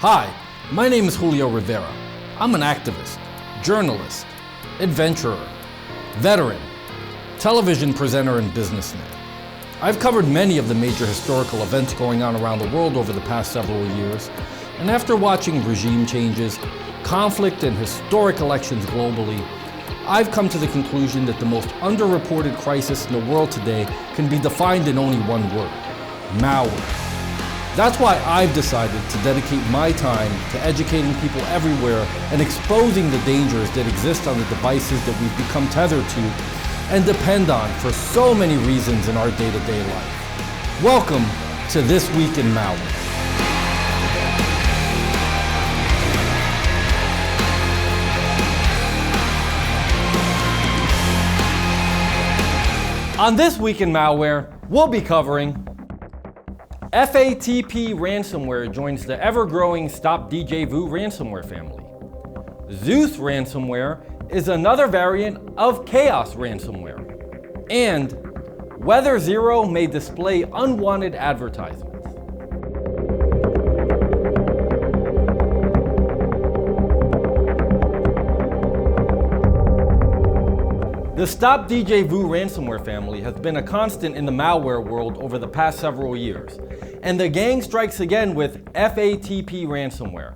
Hi, my name is Julio Rivera. I'm an activist, journalist, adventurer, veteran, television presenter, and businessman. I've covered many of the major historical events going on around the world over the past several years, and after watching regime changes, conflict, and historic elections globally, I've come to the conclusion that the most underreported crisis in the world today can be defined in only one word: malware. That's why I've decided to dedicate my time to educating people everywhere and exposing the dangers that exist on the devices that we've become tethered to and depend on for so many reasons in our day-to-day life. Welcome to This Week in Malware. On This Week in Malware, we'll be covering FATP Ransomware joins the ever-growing Djvu Ransomware family. ZEUS Ransomware is another variant of Chaos Ransomware. And Weather Zero may display unwanted advertisements. The Djvu Ransomware family has been a constant in the malware world over the past several years, and the gang strikes again with FATP Ransomware.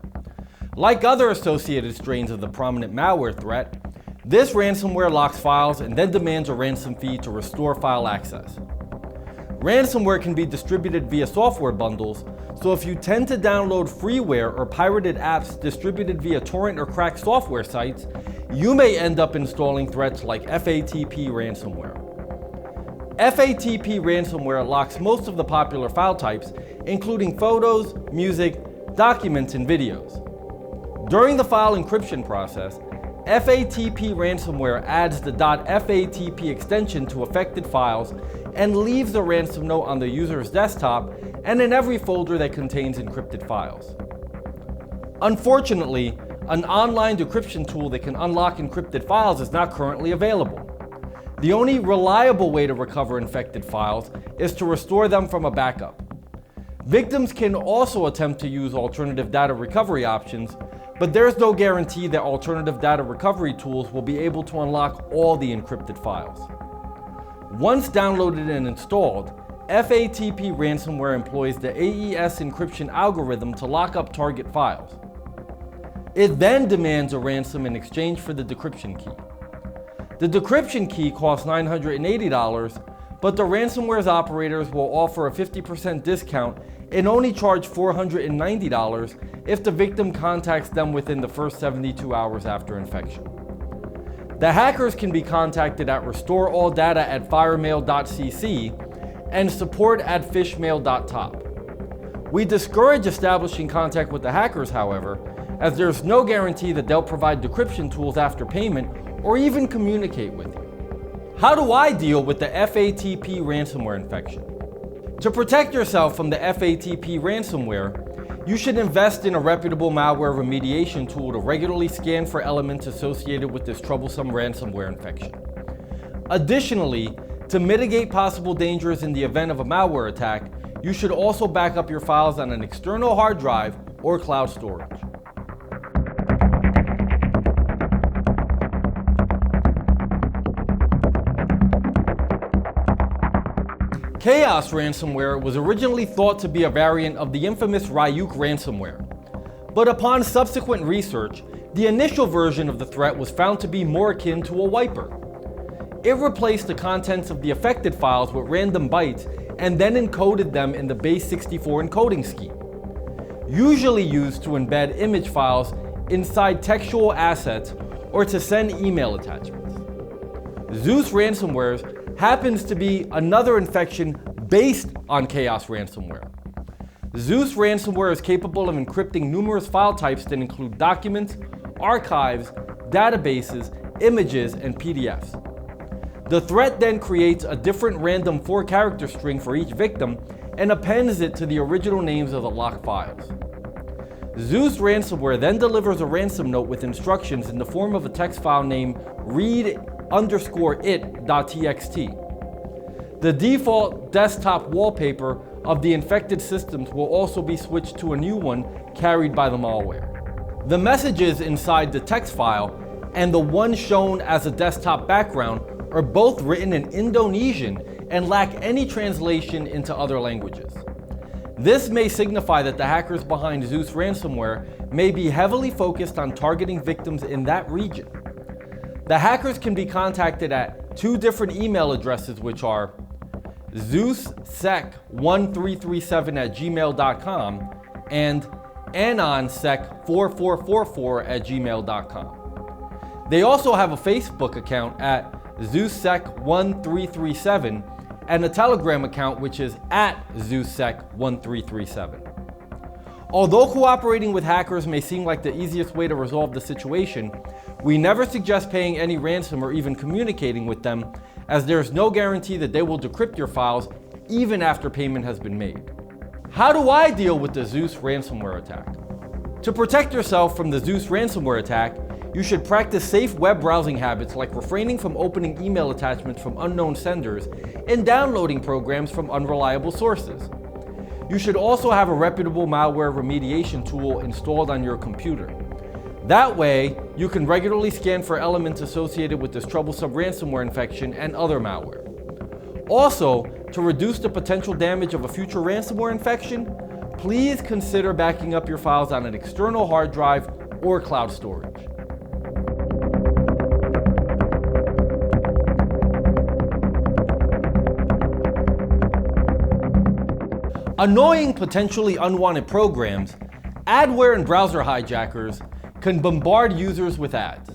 Like other associated strains of the prominent malware threat, this ransomware locks files and then demands a ransom fee to restore file access. Ransomware can be distributed via software bundles, so if you tend to download freeware or pirated apps distributed via torrent or cracked software sites, you may end up installing threats like FATP Ransomware. FATP Ransomware locks most of the popular file types, including photos, music, documents, and videos. During the file encryption process, FATP Ransomware adds the .fatp extension to affected files and leaves the ransom note on the user's desktop and in every folder that contains encrypted files. Unfortunately, an online decryption tool that can unlock encrypted files is not currently available. The only reliable way to recover infected files is to restore them from a backup. Victims can also attempt to use alternative data recovery options, but there's no guarantee that alternative data recovery tools will be able to unlock all the encrypted files. Once downloaded and installed, FATP Ransomware employs the AES encryption algorithm to lock up target files. It then demands a ransom in exchange for the decryption key. The decryption key costs $980, but the ransomware's operators will offer a 50% discount and only charge $490 if the victim contacts them within the first 72 hours after infection. The hackers can be contacted at restorealldata@firemail.cc and support@fishmail.top. We discourage establishing contact with the hackers, however, as there's no guarantee that they'll provide decryption tools after payment or even communicate with you. How do I deal with the FATP ransomware infection? To protect yourself from the FATP ransomware, you should invest in a reputable malware remediation tool to regularly scan for elements associated with this troublesome ransomware infection. Additionally, to mitigate possible dangers in the event of a malware attack, you should also back up your files on an external hard drive or cloud storage. Chaos Ransomware was originally thought to be a variant of the infamous Ryuk ransomware. But upon subsequent research, the initial version of the threat was found to be more akin to a wiper. It replaced the contents of the affected files with random bytes and then encoded them in the base 64 encoding scheme, usually used to embed image files inside textual assets or to send email attachments. ZEUS Ransomware happens to be another infection based on Chaos Ransomware. ZEUS Ransomware is capable of encrypting numerous file types that include documents, archives, databases, images, and PDFs. The threat then creates a different random 4-character string for each victim and appends it to the original names of the locked files. ZEUS Ransomware then delivers a ransom note with instructions in the form of a text file named read_it.txt. The default desktop wallpaper of the infected systems will also be switched to a new one carried by the malware. The messages inside the text file and the one shown as a desktop background are both written in Indonesian and lack any translation into other languages. This may signify that the hackers behind ZEUS Ransomware may be heavily focused on targeting victims in that region. The hackers can be contacted at two different email addresses, which are ZEUSSec1337@gmail.com and anonsec4444@gmail.com. They also have a Facebook account at ZEUSSec1337 and a Telegram account which is at ZEUSSec1337. Although cooperating with hackers may seem like the easiest way to resolve the situation, we never suggest paying any ransom or even communicating with them, as there is no guarantee that they will decrypt your files even after payment has been made. How do I deal with the ZEUS ransomware attack? To protect yourself from the ZEUS ransomware attack, you should practice safe web browsing habits like refraining from opening email attachments from unknown senders and downloading programs from unreliable sources. You should also have a reputable malware remediation tool installed on your computer. That way, you can regularly scan for elements associated with this troublesome ransomware infection and other malware. Also, to reduce the potential damage of a future ransomware infection, please consider backing up your files on an external hard drive or cloud storage. Annoying potentially unwanted programs, adware and browser hijackers can bombard users with ads.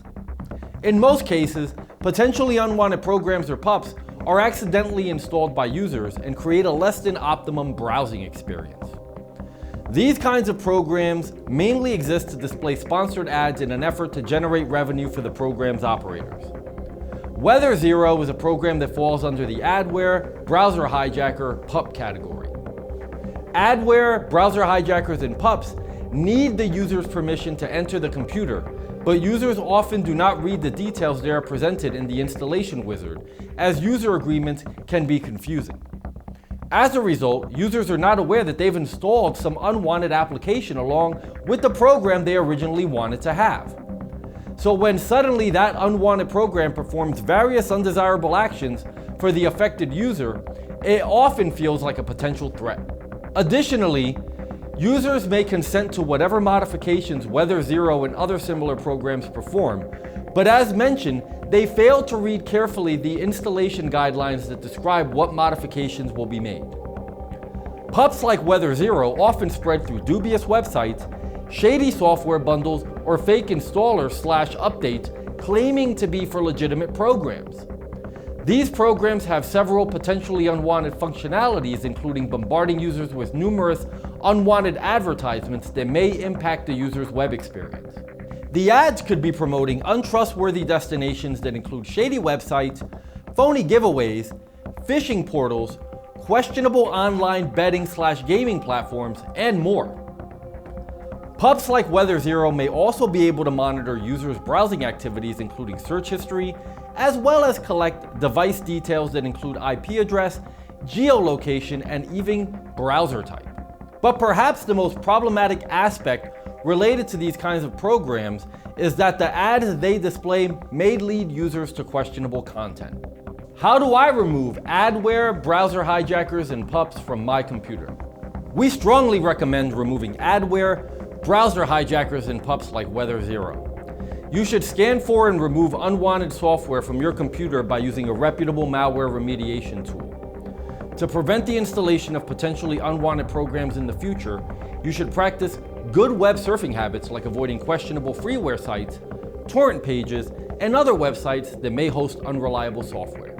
In most cases, potentially unwanted programs or PUPs are accidentally installed by users and create a less than optimum browsing experience. These kinds of programs mainly exist to display sponsored ads in an effort to generate revenue for the program's operators. WeatherZero is a program that falls under the adware, browser hijacker, PUP category. Adware, browser hijackers, and PUPs need the user's permission to enter the computer, but users often do not read the details that are presented in the installation wizard, as user agreements can be confusing. As a result, users are not aware that they've installed some unwanted application along with the program they originally wanted to have. So when suddenly that unwanted program performs various undesirable actions for the affected user, it often feels like a potential threat. Additionally, users may consent to whatever modifications WeatherZero and other similar programs perform, but as mentioned, they fail to read carefully the installation guidelines that describe what modifications will be made. PUPs like WeatherZero often spread through dubious websites, shady software bundles, or fake installers/updates claiming to be for legitimate programs. These programs have several potentially unwanted functionalities, including bombarding users with numerous unwanted advertisements that may impact the user's web experience. The ads could be promoting untrustworthy destinations that include shady websites, phony giveaways, phishing portals, questionable online betting/gaming platforms, and more. PUPs like WeatherZero may also be able to monitor users' browsing activities, including search history, as well as collect device details that include IP address, geolocation, and even browser type. But perhaps the most problematic aspect related to these kinds of programs is that the ads they display may lead users to questionable content. How do I remove adware, browser hijackers, and PUPs from my computer? We strongly recommend removing adware, browser hijackers, and PUPs like WeatherZero. You should scan for and remove unwanted software from your computer by using a reputable malware remediation tool. To prevent the installation of potentially unwanted programs in the future, you should practice good web surfing habits like avoiding questionable freeware sites, torrent pages, and other websites that may host unreliable software.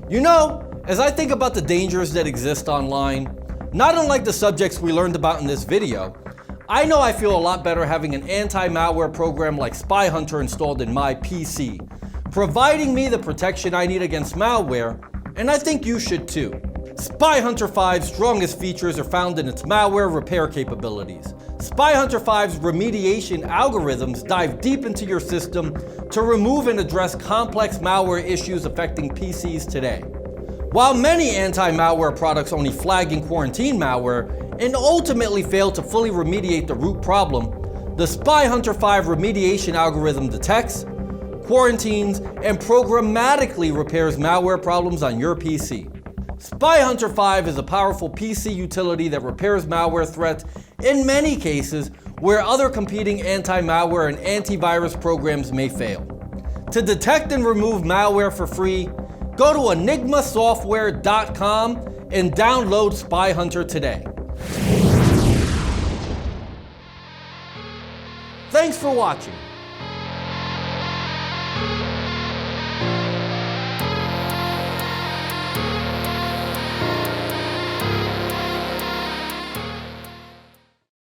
You know, as I think about the dangers that exist online, not unlike the subjects we learned about in this video, I know I feel a lot better having an anti-malware program like Spy Hunter installed in my PC, providing me the protection I need against malware, and I think you should too. Spy Hunter 5's strongest features are found in its malware repair capabilities. Spy Hunter 5's remediation algorithms dive deep into your system to remove and address complex malware issues affecting PCs today. While many anti-malware products only flag and quarantine malware and ultimately fail to fully remediate the root problem, the SpyHunter 5 remediation algorithm detects, quarantines, and programmatically repairs malware problems on your PC. SpyHunter 5 is a powerful PC utility that repairs malware threats in many cases where other competing anti-malware and antivirus programs may fail. To detect and remove malware for free, go to enigmasoftware.com and download SpyHunter today. Thanks for watching.